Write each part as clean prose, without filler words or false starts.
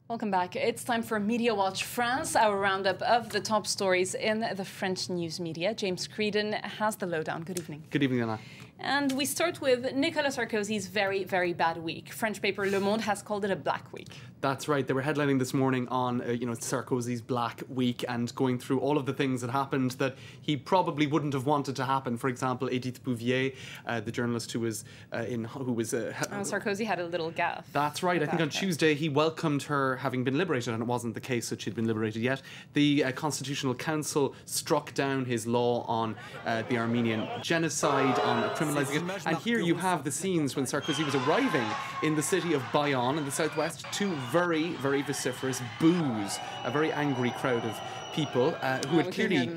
Welcome back. It's time for Media Watch France, our roundup of the top stories in the French news media. James Creedon has the lowdown. Good evening. Good evening, Anna. And we start with Nicolas Sarkozy's very, very bad week. French paper Le Monde has called it a black week. That's right. They were headlining this morning on, Sarkozy's black week and going through all of the things that happened that he probably wouldn't have wanted to happen. For example, Edith Bouvier, the journalist who was Sarkozy had a little gaffe. That's right. I think on Tuesday he welcomed her having been liberated, and it wasn't the case that she'd been liberated yet. The Constitutional Council struck down his law on the Armenian genocide, on criminalising it. And here you have the scenes when Sarkozy was arriving in the city of Bayonne in the southwest. Two very, very vociferous boos, a very angry crowd of people who had clearly,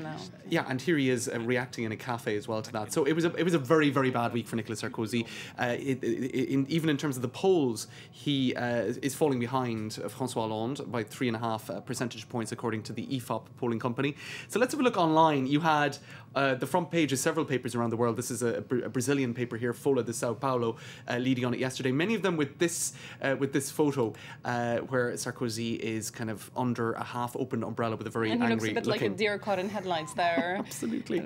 and here he is reacting in a cafe as well to that. So it was a very, very bad week for Nicolas Sarkozy. Even in terms of the polls, he is falling behind François Hollande by 3.5 percentage points according to the IFOP polling company. So let's have a look online. You had the front page of several papers around the world. This is a Brazilian paper here, Folha de Sao Paulo, leading on it yesterday. Many of them with this photo where Sarkozy is kind of under a half-open umbrella with a very angry looks a bit like a deer caught in headlights there. Absolutely.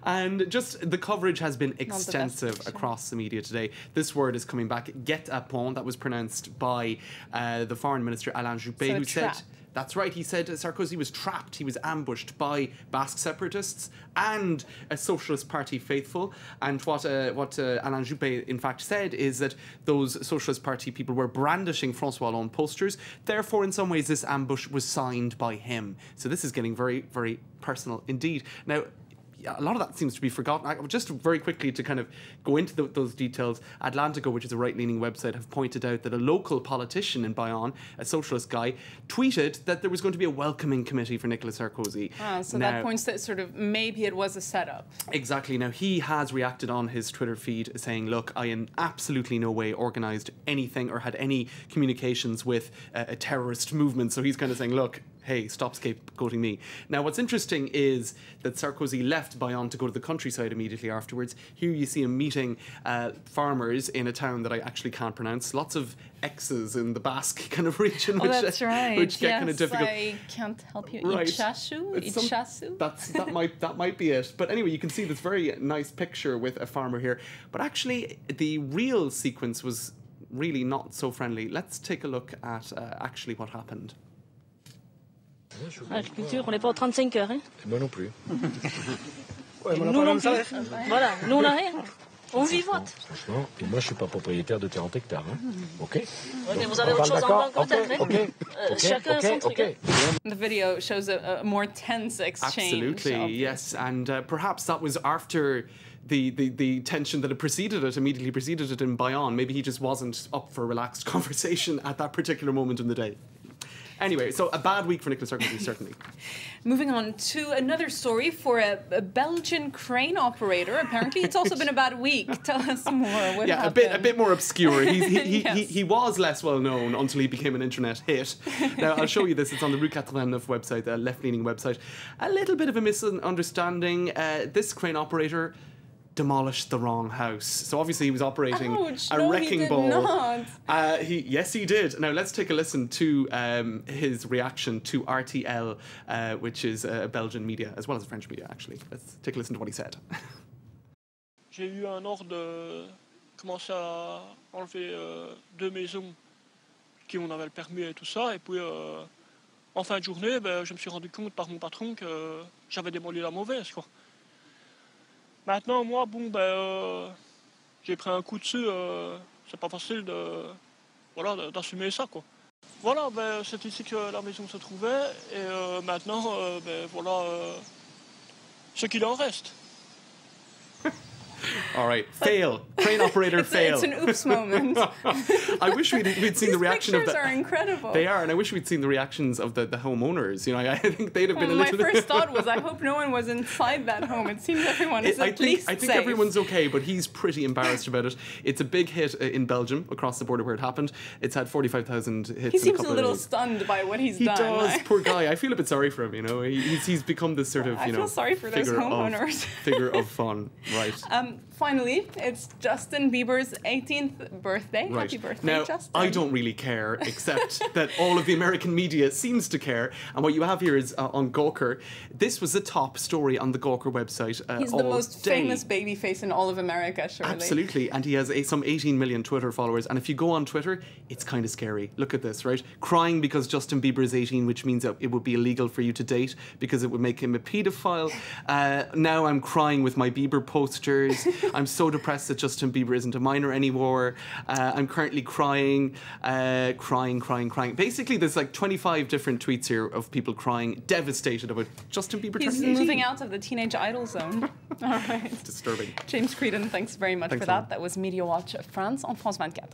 And just the coverage has been extensive across the media today. This word is coming back, guet-apens. That was pronounced by the foreign minister Alain Juppé, who said... That's right, he said Sarkozy was trapped, he was ambushed by Basque separatists and a Socialist Party faithful. And what Alain Juppé in fact said is that those Socialist Party people were brandishing François Hollande posters. Therefore, in some ways, this ambush was signed by him. So this is getting very, very personal indeed. Now, a lot of that seems to be forgotten. Just very quickly to kind of go into those details, Atlantico, which is a right-leaning website, have pointed out that a local politician in Bayonne, a socialist guy, tweeted that there was going to be a welcoming committee for Nicolas Sarkozy. So that points to sort of maybe it was a setup. Exactly. Now, he has reacted on his Twitter feed saying, look, I in absolutely no way organised anything or had any communications with a terrorist movement. So he's kind of saying, look, hey, stop scapegoating me. Now, what's interesting is that Sarkozy left Bayonne to go to the countryside immediately afterwards. Here you see him meeting farmers in a town that I actually can't pronounce. Lots of X's in the Basque kind of region, which get kind of difficult. I can't help you. Right. Itchasu? That might be it. But anyway, you can see this very nice picture with a farmer here. But actually, the real sequence was really not so friendly. Let's take a look at actually what happened. L'agriculture, on n'est pas aux 35 heures. Hein? Moi non plus. Nous non plus. Voilà, nous on n'a rien. On vivote. Franchement, et moi je suis pas propriétaire de 40 hectares. Hein? Ok. Vous avez autre chose en banque peut-être? Ok. Chacun son truc. The video shows a more tense exchange. Absolutely, yes. And perhaps that was after the tension that had immediately preceded it in Bayonne. Maybe he just wasn't up for a relaxed conversation at that particular moment in the day. Anyway, so a bad week for Nicolas Sarkozy, certainly. Moving on to another story for a Belgian crane operator. Apparently, it's also been a bad week. Tell us more. What happened? a bit more obscure. He was less well known until he became an internet hit. Now, I'll show you this. It's on the Rue 89 website, a left-leaning website. A little bit of a misunderstanding. This crane operator demolished the wrong house. So obviously he was operating a wrecking ball. Not. Yes, he did. Now let's take a listen to his reaction to RTL, which is a Belgian media as well as a French media. Actually, let's take a listen to what he said. J'ai eu un ordre de commencer à enlever 2 maisons qui on avait le permis et tout ça, et puis en fin de journée, je me suis rendu compte par mon patron que j'avais démoli la mauvaise, quoi. Maintenant, moi, j'ai pris un coup dessus, c'est pas facile d'assumer ça, quoi. Voilà, c'est ici que la maison se trouvait, et maintenant, voilà ce qu'il en reste. All right, fail. Crane operator fail. It's an oops moment. I wish we'd seen the reaction of the... These pictures are incredible. They are, and I wish we'd seen the reactions of the homeowners. You know, I think they'd have been a little... My first thought was, I hope no one was inside that home. It seems everyone is at least safe. I think everyone's okay, but he's pretty embarrassed about it. It's a big hit in Belgium, across the border where it happened. It's had 45,000 hits in a couple of days. He seems a little stunned by what he's done. He does, poor guy. I feel a bit sorry for him, you know. He's become this sort of, I feel sorry for those homeowners. Figure of fun, right. finally, it's Justin Bieber's 18th birthday. Right. Happy birthday, now, Justin. I don't really care, except that all of the American media seems to care. And what you have here is on Gawker. This was the top story on the Gawker website He's all the most day. famous babyface in all of America, surely. Absolutely, and he has some 18 million Twitter followers. And if you go on Twitter, it's kind of scary. Look at this, right? Crying because Justin Bieber is 18, which means that it would be illegal for you to date because it would make him a paedophile. Now I'm crying with my Bieber posters. I'm so depressed that Justin Bieber isn't a minor anymore. I'm currently crying. Basically, there's like 25 different tweets here of people crying, devastated about Justin Bieber He's turning 18. moving out of the teenage idol zone. All right. It's disturbing. James Creedon, thanks very much for Thanks, that. Ellen. That was Media Watch France on France 24.